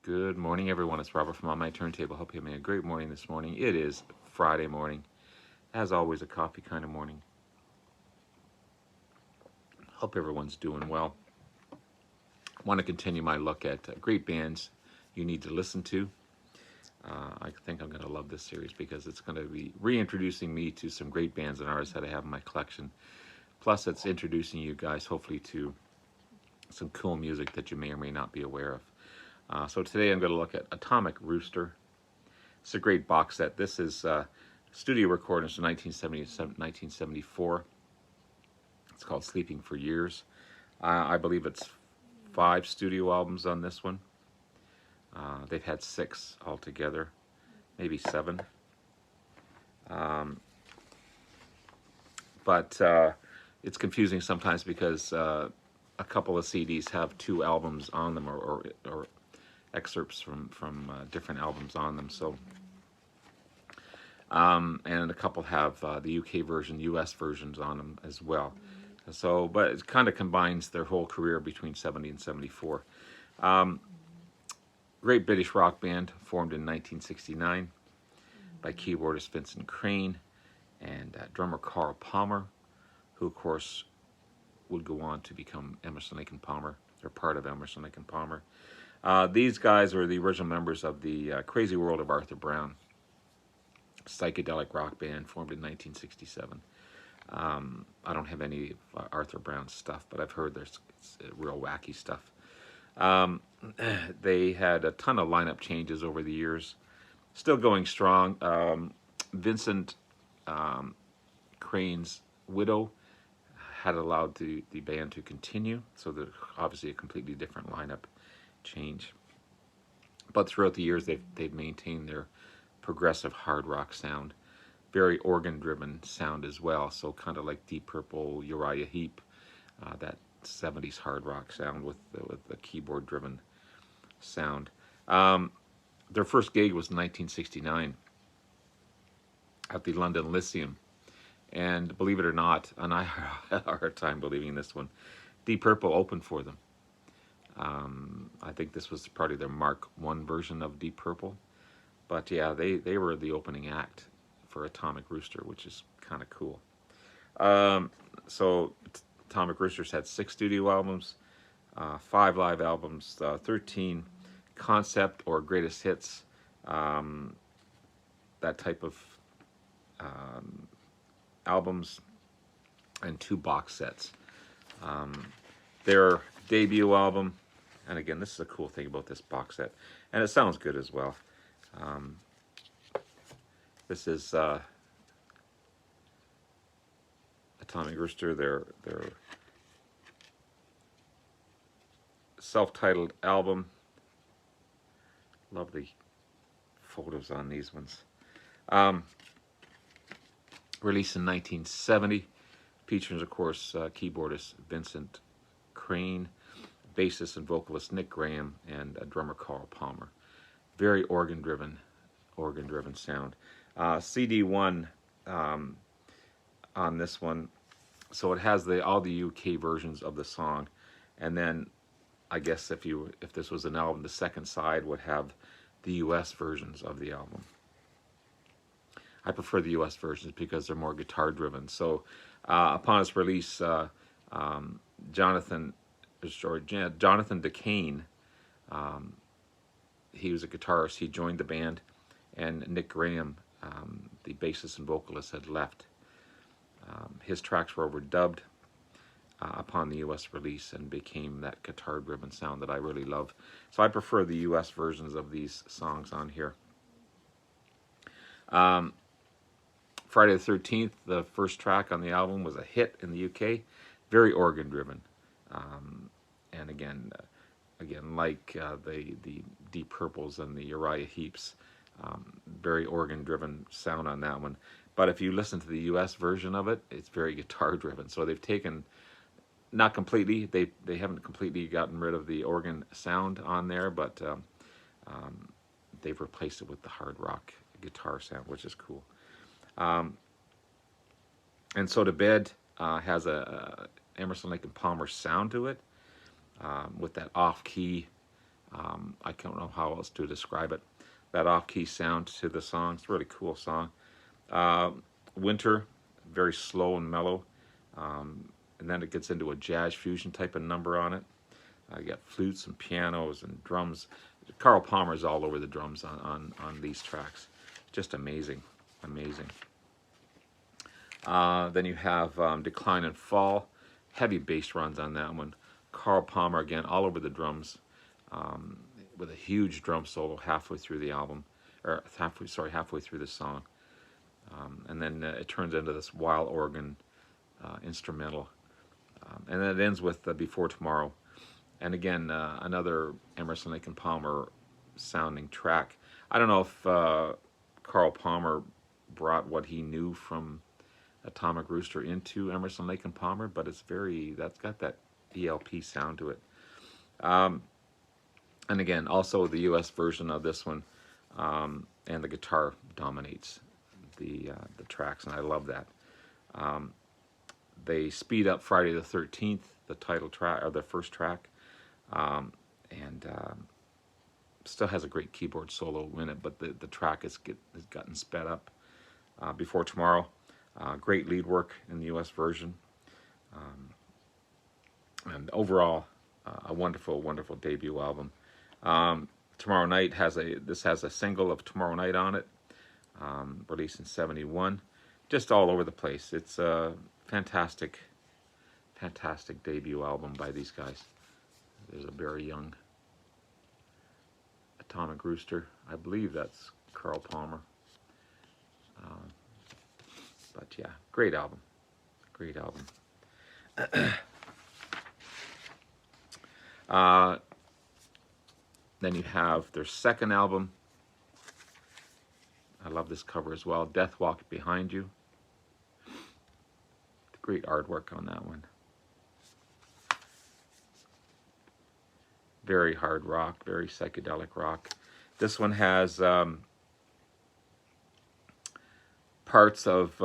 Good morning, everyone. It's Robert from On My Turntable. Hope you're having a great morning this morning. It is Friday morning. As always, a coffee kind of morning. Hope everyone's doing well. I want to continue my look at great bands you need to listen to. I think I'm going to love this series because it's going to be reintroducing me to some great bands and artists that I have in my collection. Plus, it's introducing you guys, hopefully, to some cool music that you may or may not be aware of. So today I'm going to look at Atomic Rooster. It's a great box set. This is studio recordings from 1974. It's called Sleeping for Years. I believe it's 5 studio albums on this one. They've had 6 altogether, maybe 7. But it's confusing sometimes because a couple of CDs have 2 albums on them, or excerpts from different albums on them. So, and a couple have the UK version, US versions on them as well. So, but it kind of combines their whole career between 70 and 74. Great British rock band formed in 1969 by keyboardist Vincent Crane and drummer Carl Palmer, who of course would go on to become Emerson, Lake and Palmer. They're part of Emerson, Lake and Palmer. These guys are the original members of the Crazy World of Arthur Brown, psychedelic rock band formed in 1967. I don't have any Arthur Brown stuff, but I've heard there's real wacky stuff. They had a ton of lineup changes over the years, still going strong. Vincent Crane's widow had allowed the band to continue, so there's obviously a completely different lineup change. But throughout the years, they've maintained their progressive hard rock sound, very organ-driven sound as well. So kind of like Deep Purple, Uriah Heep, that 70s hard rock sound with the keyboard-driven sound. Their first gig was in 1969 at the London Lyceum. And believe it or not, and I had a hard time believing this one, Deep Purple opened for them. I think this was probably their Mark I version of Deep Purple. But yeah, they were the opening act for Atomic Rooster, which is kind of cool. So Atomic Rooster's had 6 studio albums, 5 live albums, 13 concept or greatest hits, that type of albums, and 2 box sets. Their debut album, and again, this is a cool thing about this box set, and it sounds good as well. This is Atomic Rooster, their self-titled album. Lovely photos on these ones. Released in 1970, features, of course, keyboardist Vincent Crane, bassist and vocalist Nick Graham, and drummer Carl Palmer. Very organ-driven sound. CD1 on this one, so it has all the UK versions of the song, and then I guess if this was an album, the second side would have the US versions of the album. I prefer the US versions because they're more guitar driven. So upon its release, Jonathan DeCane, he was a guitarist. He joined the band, and Nick Graham, the bassist and vocalist, had left. His tracks were overdubbed upon the US release and became that guitar driven sound that I really love. So I prefer the US versions of these songs on here. Friday the 13th, the first track on the album, was a hit in the UK, very organ-driven, and again, like the Deep Purples and the Uriah Heeps, very organ-driven sound on that one. But if you listen to the US version of it, it's very guitar-driven. So they've taken, not completely, they haven't completely gotten rid of the organ sound on there, but they've replaced it with the hard rock guitar sound, which is cool. And So to Bed has a Emerson, Lake and Palmer sound to it, with that off-key I don't know how else to describe it. That off-key sound to the song. It's a really cool song. Uh, Winter, very slow and mellow. And then it gets into a jazz fusion type of number on it. You got flutes and pianos and drums. Carl Palmer's all over the drums on these tracks. Just amazing, amazing. Then you have Decline and Fall. Heavy bass runs on that one. Carl Palmer again, all over the drums, with a huge drum solo halfway through the album, or halfway through the song. And then it turns into this wild organ instrumental. And then it ends with Before Tomorrow. And again, another Emerson, Lake and Palmer sounding track. I don't know if Carl Palmer brought what he knew from Atomic Rooster into Emerson, Lake and Palmer, but that's got that ELP sound to it. And again, also the US version of this one, and the guitar dominates the tracks, and I love that. They speed up Friday the 13th, the title track, or the first track, and still has a great keyboard solo in it, but the track has gotten sped up. Before Tomorrow, great lead work in the US version, and overall a wonderful, wonderful debut album. Tomorrow Night has a single of Tomorrow Night on it, released in '71. Just all over the place. It's a fantastic, fantastic debut album by these guys. There's a very young Atomic Rooster. I believe that's Carl Palmer. But yeah, great album. Great album. Then you have their second album. I love this cover as well. Death Walked Behind You. Great artwork on that one. Very hard rock, very psychedelic rock. This one has parts of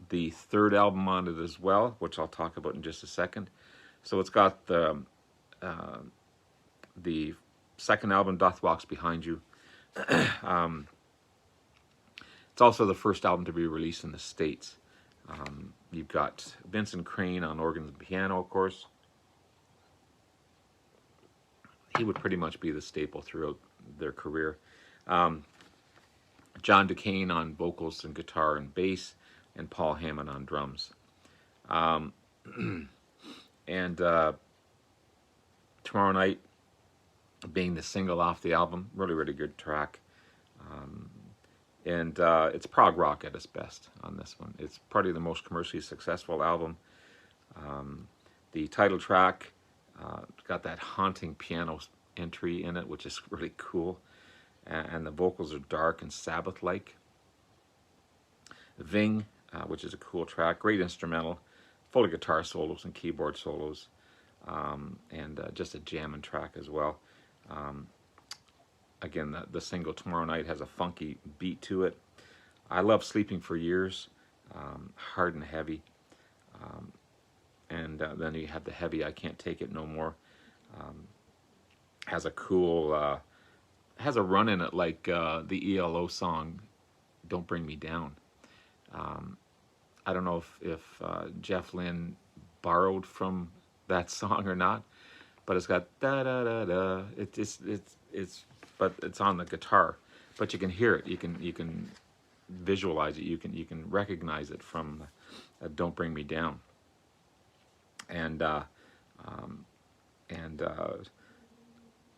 the third album on it as well, which I'll talk about in just a second. So it's got the second album, Death Walks Behind You. It's also the first album to be released in the States. You've got Vincent Crane on organ and piano, of course. He would pretty much be the staple throughout their career. John Duquesne on vocals and guitar and bass, and Paul Hammond on drums. And Tomorrow Night being the single off the album, really, really good track. And it's prog rock at its best on this one. It's probably the most commercially successful album. The title track got that haunting piano entry in it, which is really cool. And the vocals are dark and Sabbath-like. Ving, which is a cool track, great instrumental, full of guitar solos and keyboard solos, and just a jamming track as well. Again, the single Tomorrow Night has a funky beat to it. I love Sleeping for Years, hard and heavy. And then you have the heavy I Can't Take It No More. Has a cool, has a run in it like the ELO song, Don't Bring Me Down. I don't know if Jeff Lynne borrowed from that song or not, but it's got da da da da. But it's on the guitar, but you can hear it. You can visualize it. You can recognize it from Don't Bring Me Down. And I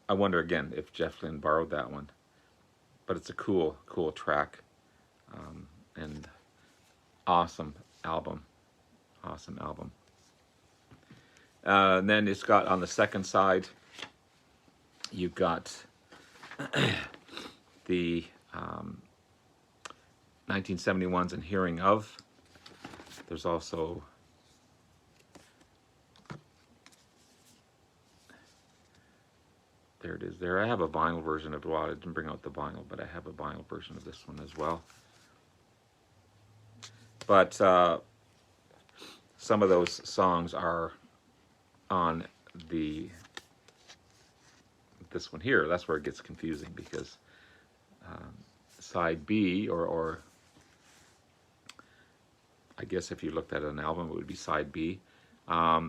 wonder again if Jeff Lynne borrowed that one, but it's a cool track, and awesome album. And then it's got on the second side, you've got the 1971's and Hearing Of. There's also there it is there. I have a vinyl version of it. Well, I didn't bring out the vinyl, but I have a vinyl version of this one as well. But some of those songs are on the this one here. That's where it gets confusing, because side B, or I guess if you looked at an album, it would be side B.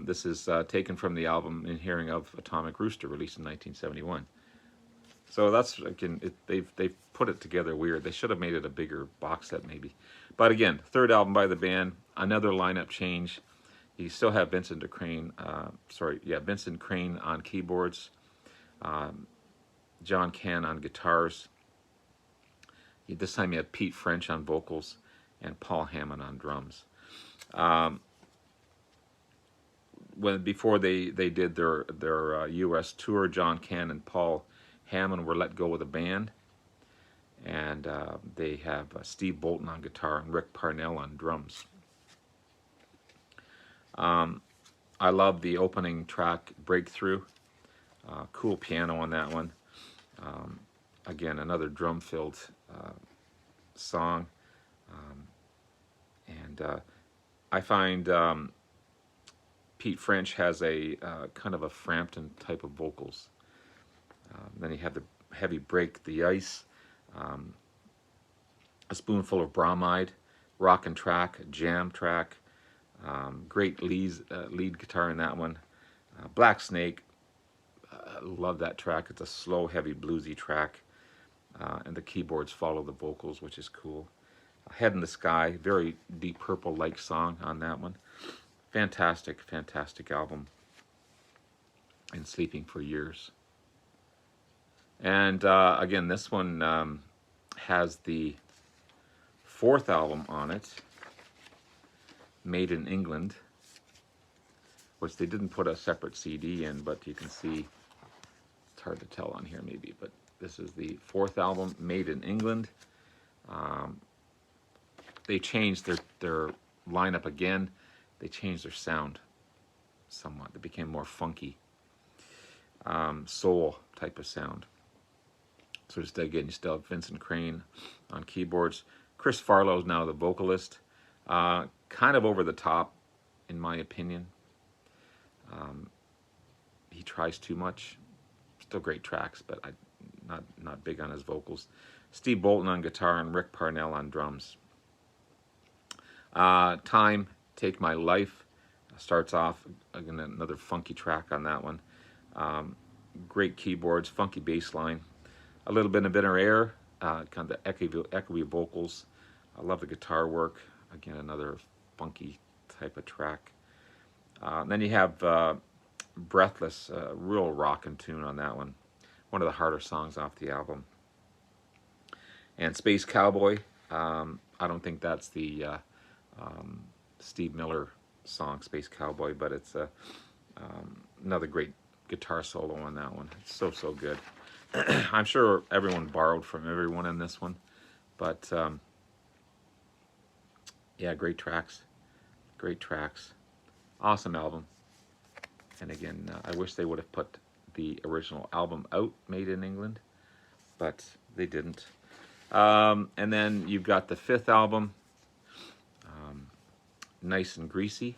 This is taken from the album In Hearing of Atomic Rooster, released in 1971. So that's, again, they've put it together weird. They should have made it a bigger box set maybe. But again, third album by the band, another lineup change. You still have Vincent Crane, Vincent Crane on keyboards, John Cann on guitars. This time you had Pete French on vocals and Paul Hammond on drums. Before they did their U.S. tour, John Cann and Paul Hammond were let go of the band, and they have Steve Bolton on guitar and Rick Parnell on drums. I love the opening track, Breakthrough. Cool piano on that one. Again, another drum-filled song. I find Pete French has a kind of a Frampton type of vocals. Then you have the heavy Break the Ice, A Spoonful of Bromide, Rockin' Track, Jam Track, great lead guitar in that one. Black Snake, love that track. It's a slow, heavy, bluesy track, and the keyboards follow the vocals, which is cool. Head in the Sky, very Deep Purple-like song on that one. Fantastic, fantastic album. And Sleeping for Years. And again, this one has the fourth album on it, Made in England, which they didn't put a separate CD in, but you can see, it's hard to tell on here maybe, but this is the fourth album, Made in England. They changed their lineup again. They changed their sound somewhat. They became more funky, soul type of sound. So just again, you still have Vincent Crane on keyboards. Chris Farlow is now the vocalist. Kind of over the top, in my opinion. He tries too much. Still great tracks, but I'm not big on his vocals. Steve Bolton on guitar and Rick Parnell on drums. Time, Take My Life, starts off, again, another funky track on that one. Great keyboards, funky bass line. A little bit of Inner Air, kind of the echoey vocals. I love the guitar work. Again, another funky type of track. Then you have Breathless, real rockin' tune on that one. One of the harder songs off the album. And Space Cowboy, I don't think that's the Steve Miller song, Space Cowboy, but it's another great guitar solo on that one. It's so good. I'm sure everyone borrowed from everyone in this one, but yeah, great tracks, awesome album. And again, I wish they would have put the original album out, Made in England, but they didn't. And then you've got the fifth album, Nice and Greasy.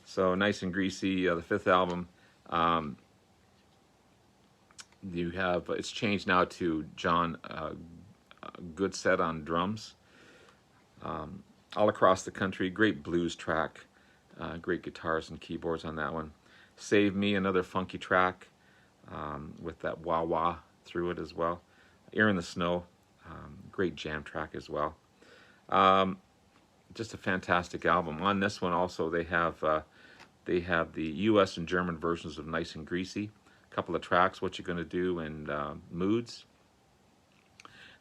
So Nice and Greasy, the fifth album. You have, it's changed now to John Goodset on drums. All across the country, great blues track, great guitars and keyboards on that one. Save Me, another funky track with that wah-wah through it as well. Air in the Snow, great jam track as well. Just a fantastic album. On this one also they have the U.S. and German versions of Nice and Greasy. A couple of tracks, What You Gonna Do and Moods.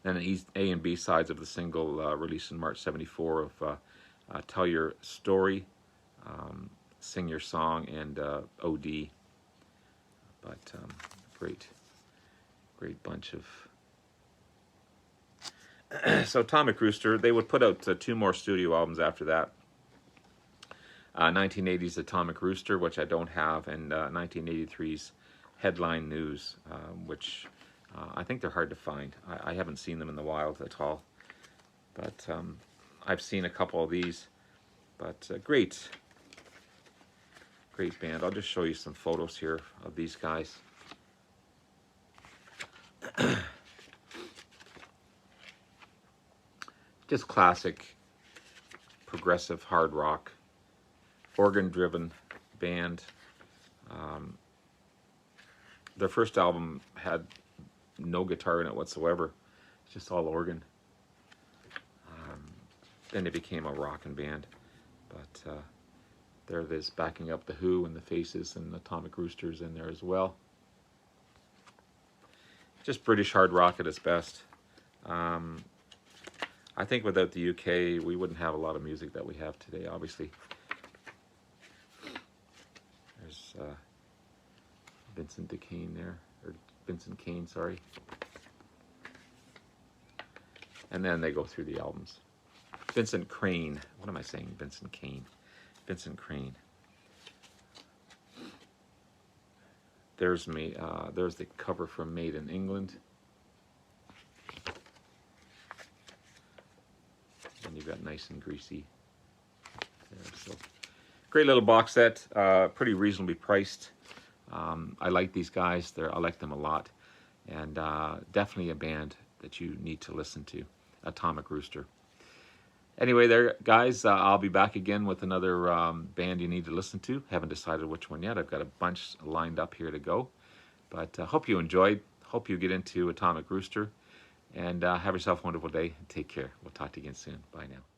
Then A and B sides of the single released in March '74 of Tell Your Story, Sing Your Song, and OD. But great bunch of... So Atomic Rooster, they would put out 2 more studio albums after that. 1980's Atomic Rooster, which I don't have, and 1983's Headline News, which I think they're hard to find. I haven't seen them in the wild at all, but I've seen a couple of these. But great Great band. I'll just show you some photos here of these guys. Just classic progressive hard rock, organ-driven band. Their first album had no guitar in it whatsoever. It's just all organ. Then it became a rockin' band. But there it is, backing up the Who and the Faces, and Atomic Roosters in there as well. Just British hard rock at its best. I think without the UK, we wouldn't have a lot of music that we have today, obviously. There's Vincent Kane there, or Vincent Kane, sorry. And then they go through the albums. Vincent Crane. What am I saying? Vincent Kane. Vincent Crane. There's me. There's the cover from Made in England. And you've got Nice and Greasy there. So great little box set. Pretty reasonably priced. I like these guys. I like them a lot. And definitely a band that you need to listen to. Atomic Rooster. Anyway, there, guys, I'll be back again with another band you need to listen to. Haven't decided which one yet. I've got a bunch lined up here to go. But hope you enjoyed. Hope you get into Atomic Rooster. And have yourself a wonderful day. Take care. We'll talk to you again soon. Bye now.